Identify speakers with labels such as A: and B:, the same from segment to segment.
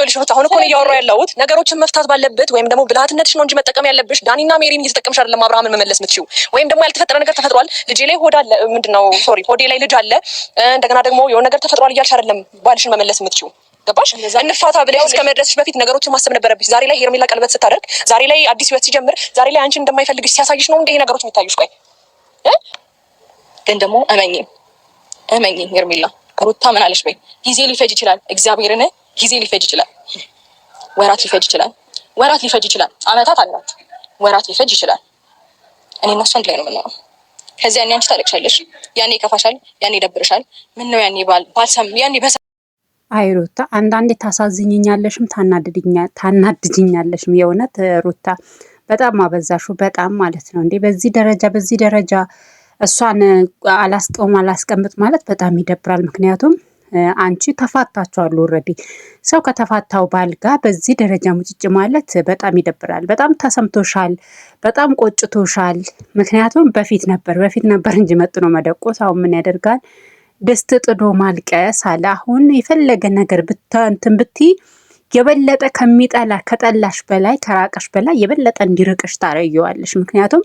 A: ይኸውልሽ ሩታ አሁን እኮ ነው እያወራሁ ያለሁት ነገሮችን መፍታት ባለበት ወይም ደግሞ ብልሃትነትሽ ነው እንጂ መጠቀም ያለብሽ ዳኒና ሜሪን እየተጠቀምሽ አይደለም አብርሃምን መመለስ የምትችይው ወይም ደግሞ ያልተፈጠረ ነገር ተፈጥሯል ልጄ ላይ ሆድ አለ ምንድነው ሶሪ ሆዴ ላይ ልጅ አለ እንደገና ደግሞ የሆነ ነገር ተፈጥሯል እያልሽ አይደለም ባልሽን መመለስ የምትችይው ገባሽ እንፋታ ብለሽ እስከመድረስሽ በፊት ነገሮችን ማሰብ ነበረብሽ ዛሬ ላይ ሄርሜላ ቀለበት ስታደርግ ዛሬ ላይ አዲስ ህይወት ሲጀምር ዛሬ ላይ አንቺን እንደማይፈልግሽ ሲያሳይሽ ነው እንደ ይሄ ነገሮች የሚታዩሽ ቆይ ግን ደግሞ እመኚ ሄርሜላ ሩታ ምን አለሽ በይ ጊዜ ሊፈጅ ይችላል እግዚአብሔርን ጊዜ ሊፈጅ ይችላል ወራት ሊፈጅ ይችላል አመታት አላችሁ ወራት ሊፈጅ ይችላል እኔ እና እሷ አንድ ላይ ነው የምንኖረው ከዚያ ያኔ አንቺ ታለቅሻለሽ ያኔ ይከፋሻል ያኔ ይደብርሻል ምን ነው ያኔ ባልሰም ያኔ
B: አይ ሩታ አንዳንዴ ታሳዝኝኛለሽም ታናድጅኛለሽም የእውነት ሩታ በጣም አበዛሹ በጣም ማለት ነው እንዴ በዚህ ደረጃ እሷን አላስቀምጥ ማለት በጣም ይደብራል ምክንያቱም አንቺ ተፋታችኋል ኦሬዲ ሰው ከተፋታው ባል ጋር በዚህ ደረጃ ሙጭጭ ማለት በጣም ይደብራል በጣም ተሰምቶሻል በጣም ቆጭቶሻል ምክንያቱም በፊት ነበር እንጂ መጥቶ ነው መደቆስ አሁን ምን ያደርጋል ደስት ጥዶ ማልቀስ አለ አሁን የፈለገ ነገር እንትን ብትይ የበለጠ ከጠላሽ በላይ ከራቀሽ በላይ የበለጠ እንዲርቅሽ ታረየዋለሽ ምክንያቱም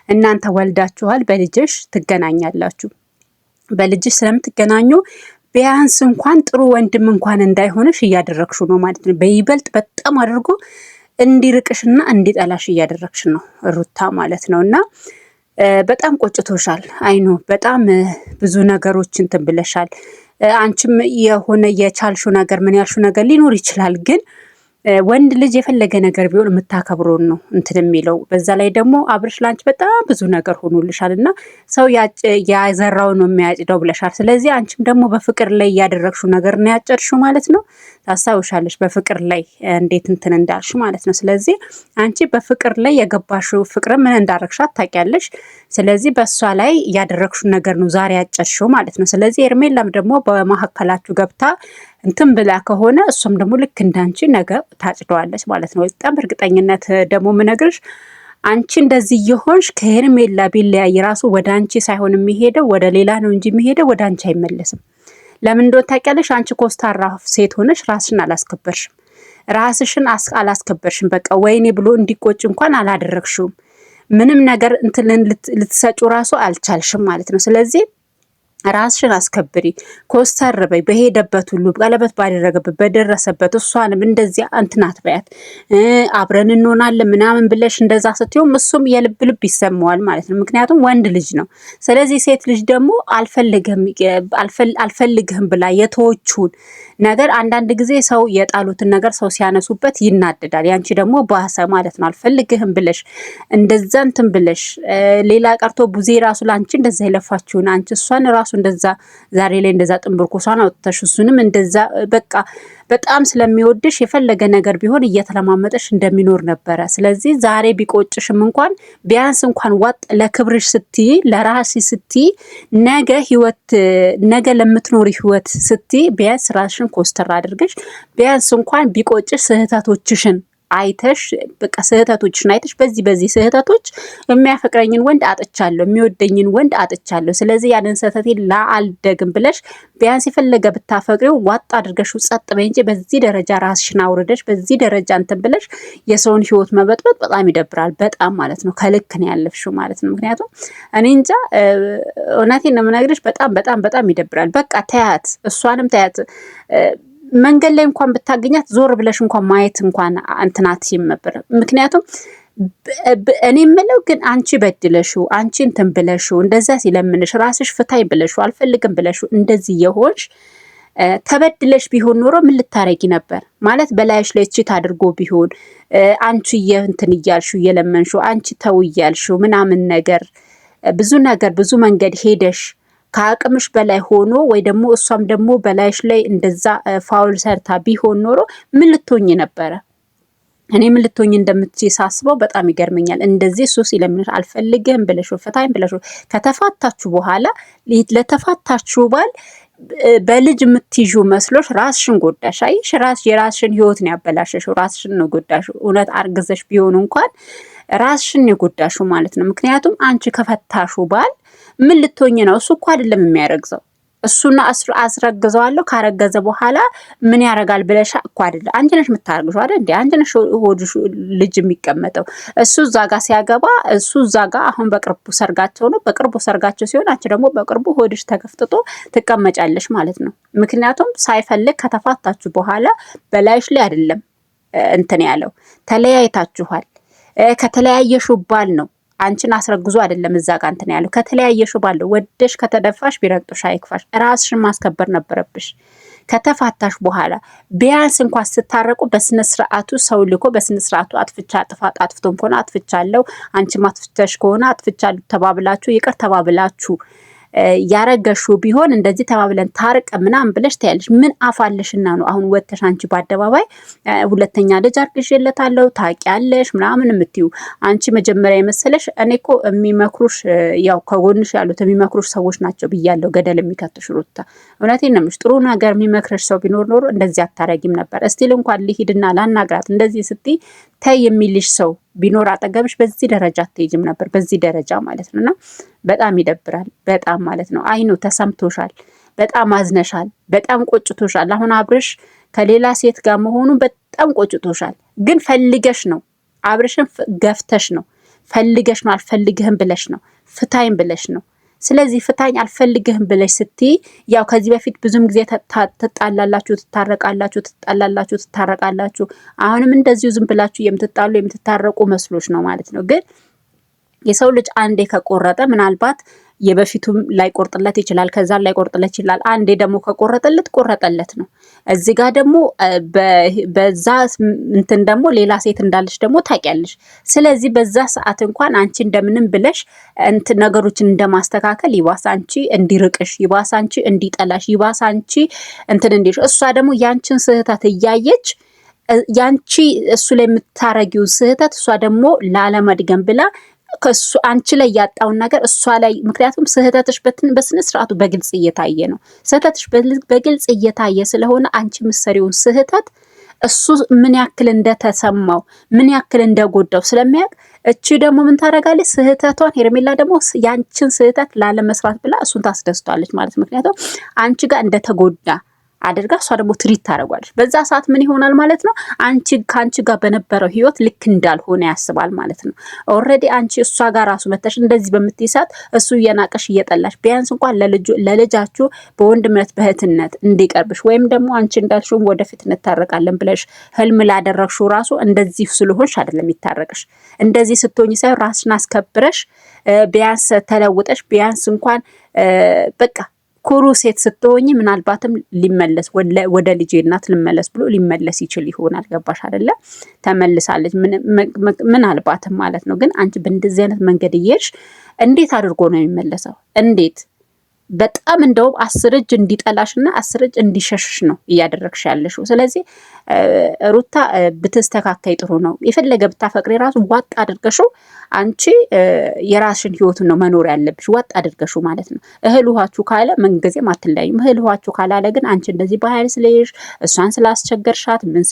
B: እናንተ ወልዳችኋል በልጅሽ ትገናኛላችሁ በልጅሽ ስለምትገናኙ ቢያንስ እንኳን ጥሩ ወንድም እንኳን እንዳይሆንሽ እያደረግሽ ነው ማለት ነው በይበልጥ በጣም አድርጎ እንዲርቅሽና እንዲጠላሽ እያደረግሽ ነው ሩታ ማለት ነውና በጣም ቆጭቶሻል አይኑ በጣም ብዙ ነገሮችን ትብለሻል አንቺም የሆነ የቻልሹ ነገር ምን ያልሹ ነገር ሊኖር ይችላል ግን ወንድ ልጅ የፈለገ ነገር ቢሆን የምታከብሮን ነው እንትን የሚለው በዛ ላይ ደግሞ አብርሽ ላንቺ በጣም ብዙ ነገር ሆኖልሻልና ሰው ያዘራው ነው የሚያጭደው ብለሻል ስለዚህ አንቺም ደግሞ በፍቅር ላይ ያደረግሽው ነገር ነው ያጨርሽው ማለት ነው ታሳውሻለሽ በፍቅር ላይ እንዴት እንትን እንዳልሽ ማለት ነው ስለዚህ አንቺ በፍቅር ላይ የገባሽው ፍቅር ምን እንዳረግሻት ታውቂያለሽ ስለዚህ በሷ ላይ ያደረግሽው ነገር ነው ዛሬ ያጨርሽው ማለት ነው ስለዚህ ሄርሜላም ደግሞ በመሐከላችሁ ገብታ እንትን ብላ ከሆነ እሷም ደግሞ ልክ እንዳንቺ ነገ ታጭደዋለች ማለት ነው በጣም እርግጠኝነት ደግሞ ምነግርሽ አንቺ እንደዚህ ይሆንሽ ከሄርሜላ ቢለያይ ራሱ ወደ አንቺ ሳይሆን የሚሄደው ወደ ሌላ ነው እንጂ የሚሄደው ወደ አንቺ አይመለስም ለምን እንደሆነ ታውቂያለሽ አንቺ ኮስታራ ሴት ሆነሽ ራስሽን አላስከበርሽም በቃ ወይኔ ብሎ እንዲቆጭ እንኳን አላደረግሽውም ምንም ነገር እንትን ልትሰጩ ራሱ አልቻልሽም ማለት ነው ስለዚህ ራስሽን አስከብሪ ኮስተር በይ በሄደበት ሁሉ ቀለበት ባደረገበት በደረሰበት እሷንም እንደዚህ እንትናት በያት አብረን እንሆናለን ምናምን ብለሽ እንደዛ ስትይው እሱም የልብ ይሰማዋል ማለት ነው ምክንያቱም ወንድ ልጅ ነው ስለዚህ ሴት ልጅ ደግሞ አልፈልግህም ብላ የተወቹን ነገር አንዳንድ ጊዜ ሰው የጣሉትን ነገር ሰው ሲያነሱበት ይናደዳል ያንቺ ደግሞ ባሰ ማለት ነው አልፈልግህም ብለሽ እንደዛ እንትን ብለሽ ሌላ ቀርቶ ቡዜ ራሱ ላንቺ እንደዛ ይለፋችሁን አንቺ እሷን ራሱ እንደዛ ዛሬ ላይ እንደዛ ጥንብርኩሷን አውጥተሽ እሱንም እንደዛ በቃ በጣም ስለሚወድሽ የፈለገ ነገር ቢሆን እየተለማመጠሽ እንደሚኖር ነበረ ስለዚህ ዛሬ ቢቆጭሽም እንኳን ቢያንስ እንኳን ዋጥ ለክብርሽ ስትይ ለራስሽ ስትይ ነገ ለምትኖሪ ህይወት ስትይ ቢያንስ ራስሽን ኮስተር አድርገሽ ቢያንስ እንኳን ቢቆጭሽ ስህተቶችሽን አይተሽ በቃ ስህተቶችሽን አይተሽ በዚህ ስህተቶች የሚያፈቅረኝን ወንድ አጥቻለሁ የሚወደኝን ወንድ አጥቻለሁ ስለዚህ ያንን ስህተቴን ላአልደግም ብለሽ ቢያንስ የፈለገ ብታፈቅሪው ዋጥ አድርገሽ ጸጥ በይ እንጂ በዚህ ደረጃ ራስሽን አውርደሽ በዚህ ደረጃ እንትን ብለሽ የሰውን ህይወት መበጥበጥ በጣም ይደብራል በጣም ማለት ነው ከልክ ነው ያለፍሽው ማለት ነው ምክንያቱም እኔ እንጃ እውነቴን ነው የምነግርሽ በጣም ይደብራል በቃ ተያት እሷንም ተያት መንገድ ላይ እንኳን ብታገኛት ዞር ብለሽ እንኳን ማየት እንኳን እንትናት ነበር ምክንያቱም እኔ የምለው ግን አንቺ በድለሽው አንቺ እንትን ብለሽው እንደዛ ሲለምንሽ ራስሽ ፍታይ ብለሽው አልፈልግም ብለሽው እንደዚህ የሆንሽ ተበድለሽ ቢሆን ኖሮ ምን ልታረጊ ነበር ማለት በላይሽ ላይ ቺት አድርጎ ቢሆን አንቺ እንትን እያልሽው እየለመንሽው አንቺ ተው እያልሽው ምናምን ነገር ብዙ መንገድ ሄደሽ ከአቅምሽ በላይ ሆኖ ወይ ደግሞ እሷም ደግሞ በላይሽ ላይ እንደዛ ፋውል ሰርታ ቢሆን ኖሮ ምን ልትሆኚ ነበረ እኔ ምን ልትሆኚ እንደምትይ ሳስበው በጣም ይገርመኛል እንደዚህ እሱ ሲለምንሽ አልፈልግም ብለሽ ፈታኝ ብለሽ ከተፋታችሁ በኋላ ለተፋታችሁ ባል በልጅ የምትይዡ መስሎሽ ራስሽን ጎዳሽ አይሽ የራስሽን ህይወት ነው ያበላሽሽው ራስሽን ነው ጎዳሽው እውነት አርግዘሽ ቢሆን እንኳን ራስሽን ነው ጎዳሽው ማለት ነው ምክንያቱም አንቺ ከፈታሹ ባል ምን ልትሆኚ ነው እሱ እኮ አይደለም የሚያረግዘው እሱና አስረግዘዋለሁ ካረገዘ በኋላ ምን ያደርጋል ብለሻ እኮ አይደለ? አንቺ ነሽ የምታረግሽው አይደል እንዴ? አንቺ ነሽ ሆድሽ ልጅ የሚቀመጠው። እሱ እዛ ጋር ሲያገባ እሱ እዛ ጋር አሁን በቅርቡ ሰርጋቸው ነው። በቅርቡ ሰርጋቸው ሲሆን አንቺ ደግሞ በቅርቡ ሆድሽ ተከፍትቶ ትቀመጫለሽ ማለት ነው። ምክንያቱም ሳይፈልግ ከተፋታችሁ በኋላ በላይሽ ላይ አይደለም እንትን ያለው ተለያይታችኋል። ከተለያየሽው ባል ነው አንቺን አስረግዞ አይደለም እዛ ጋር እንትን ያለው ከተለያየሽው ባል ነው። ወደሽ ከተደፋሽ ቢረግጦሽ አይክፋሽ። ራስሽን ማስከበር ነበረብሽ። ከተፋታሽ በኋላ ቢያንስ እንኳን ስታረቁ በስነ ስርዓቱ ሰው ልኮ በስነ ስርዓቱ አጥፍቶም ከሆነ አጥፍቻለሁ፣ አንቺም አጥፍተሽ ከሆነ አጥፍቻለሁ ተባብላችሁ ይቅር ተባብላችሁ ያረገሽው ቢሆን እንደዚህ ተባብለን ታርቀ ምናምን ብለሽ ታያለሽ። ምን አፋለሽና ነው አሁን ወተሽ አንቺ በአደባባይ ሁለተኛ ልጅ አርግዤለታለሁ ታውቂያለሽ ምናምን የምትዩ? አንቺ መጀመሪያ የመሰለሽ እኔ እኮ የሚመክሩሽ ያው ከጎንሽ ያሉት የሚመክሩሽ ሰዎች ናቸው ብያለሁ፣ ገደል የሚከትሽ ሩታ። እውነቴን ነው የምልሽ። ጥሩ ነገር የሚመክርሽ ሰው ቢኖር ኖሮ እንደዚህ አታረጊም ነበር። እስቲል እንኳን ልሂድና ላናግራት እንደዚህ ስትይ ተይ የሚልሽ ሰው ቢኖር አጠገብሽ በዚህ ደረጃ አትሄጂም ነበር፣ በዚህ ደረጃ ማለት ነው። እና በጣም ይደብራል፣ በጣም ማለት ነው። አይኑ ተሰምቶሻል፣ በጣም አዝነሻል፣ በጣም ቆጭቶሻል። አሁን አብርሽ ከሌላ ሴት ጋር መሆኑ በጣም ቆጭቶሻል። ግን ፈልገሽ ነው፣ አብርሽን ገፍተሽ ነው፣ ፈልገሽ ነው፣ አልፈልግህም ብለሽ ነው፣ ፍታይም ብለሽ ነው። ስለዚህ ፍታኝ አልፈልግህም ብለሽ ስትይ ያው ከዚህ በፊት ብዙም ጊዜ ትጣላላችሁ፣ ትታረቃላችሁ፣ ትጣላላችሁ፣ ትታረቃላችሁ። አሁንም እንደዚሁ ዝም ብላችሁ የምትጣሉ የምትታረቁ መስሎች ነው ማለት ነው። ግን የሰው ልጅ አንዴ ከቆረጠ ምናልባት የበፊቱም ላይቆርጥለት ይችላል፣ ከዛ ላይቆርጥለት ይችላል። አንዴ ደግሞ ከቆረጠለት ቆረጠለት ነው። እዚህ ጋር ደግሞ በዛ እንትን ደግሞ ሌላ ሴት እንዳለች ደግሞ ታውቂያለሽ። ስለዚህ በዛ ሰዓት እንኳን አንቺ እንደምንም ብለሽ እንትን ነገሮችን እንደማስተካከል ይባስ አንቺ እንዲርቅሽ፣ ይባስ አንቺ እንዲጠላሽ፣ ይባስ አንቺ እንትን እንዲሽ፣ እሷ ደግሞ ያንቺን ስህተት እያየች ያንቺ እሱ ላይ የምታረጊው ስህተት እሷ ደግሞ ላለመድገም ብላ ከሱ አንቺ ላይ ያጣውን ነገር እሷ ላይ ምክንያቱም ስህተትሽ በስነ ስርዓቱ በግልጽ እየታየ ነው። ስህተትሽ በግልጽ እየታየ ስለሆነ አንቺ ምሰሪውን ስህተት እሱ ምን ያክል እንደተሰማው ምን ያክል እንደጎዳው ስለሚያውቅ እቺ ደግሞ ምን ታደርጋለች? ስህተቷን ሄርሜላ ደግሞ ያንቺን ስህተት ላለመስራት ብላ እሱን ታስደስቷለች ማለት ምክንያቱም አንቺ ጋር እንደተጎዳ አድርጋ እሷ ደግሞ ትሪት ታደርጓለች። በዛ ሰዓት ምን ይሆናል ማለት ነው? አንቺ ካንቺ ጋር በነበረው ህይወት ልክ እንዳልሆነ ያስባል ማለት ነው። ኦልሬዲ አንቺ እሷ ጋር ራሱ መተሽ እንደዚህ በምትይ ሰዓት እሱ እየናቀሽ እየጠላሽ ቢያንስ እንኳን ለልጃችሁ በወንድምነት በእህትነት እንዲቀርብሽ ወይም ደግሞ አንቺ እንዳልሽው ወደፊት እንታረቃለን ብለሽ ህልም ላደረግሽው ራሱ እንደዚህ ስለሆንሽ አይደለም ይታረቅሽ። እንደዚህ ስትሆኝ ሳይሆን ራስሽን አስከብረሽ ቢያንስ ተለውጠሽ ቢያንስ እንኳን በቃ ኩሩ ሴት ስትሆኝ ምናልባትም ሊመለስ ወደ ልጄ እናት ልመለስ ብሎ ሊመለስ ይችል ይሆናል። ገባሽ አይደለ? ተመልሳለች ምናልባትም ማለት ነው። ግን አንቺ በእንደዚህ አይነት መንገድ እየሄድሽ እንዴት አድርጎ ነው የሚመለሰው? እንዴት በጣም እንደውም 10 እጅ እንዲጠላሽና 10 እጅ እንዲሸሽሽ ነው እያደረግሽ ያለሽው። ስለዚህ ሩታ ብትስተካከይ ጥሩ ነው። የፈለገ ብታፈቅሪ ራሱ ዋጥ አድርገሽው አንቺ የራስሽን ህይወቱን ነው መኖር ያለብሽ፣ ዋጥ አድርገሽው ማለት ነው። እህል ውሃችሁ ካለ ምንጊዜም አትለያዩም። እህል ውሃችሁ ካላለ ግን አንቺ እንደዚህ በኃይል ስለይሽ እሷን ስላስቸገርሻት ምን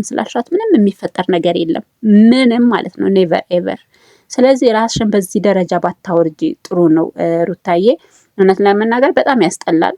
B: ስላልሻት ምንም የሚፈጠር ነገር የለም፣ ምንም ማለት ነው። ኔቨር ኤቨር። ስለዚህ ራስሽን በዚህ ደረጃ ባታወርጂ ጥሩ ነው ሩታዬ። እውነት ለመናገር በጣም ያስጠላል።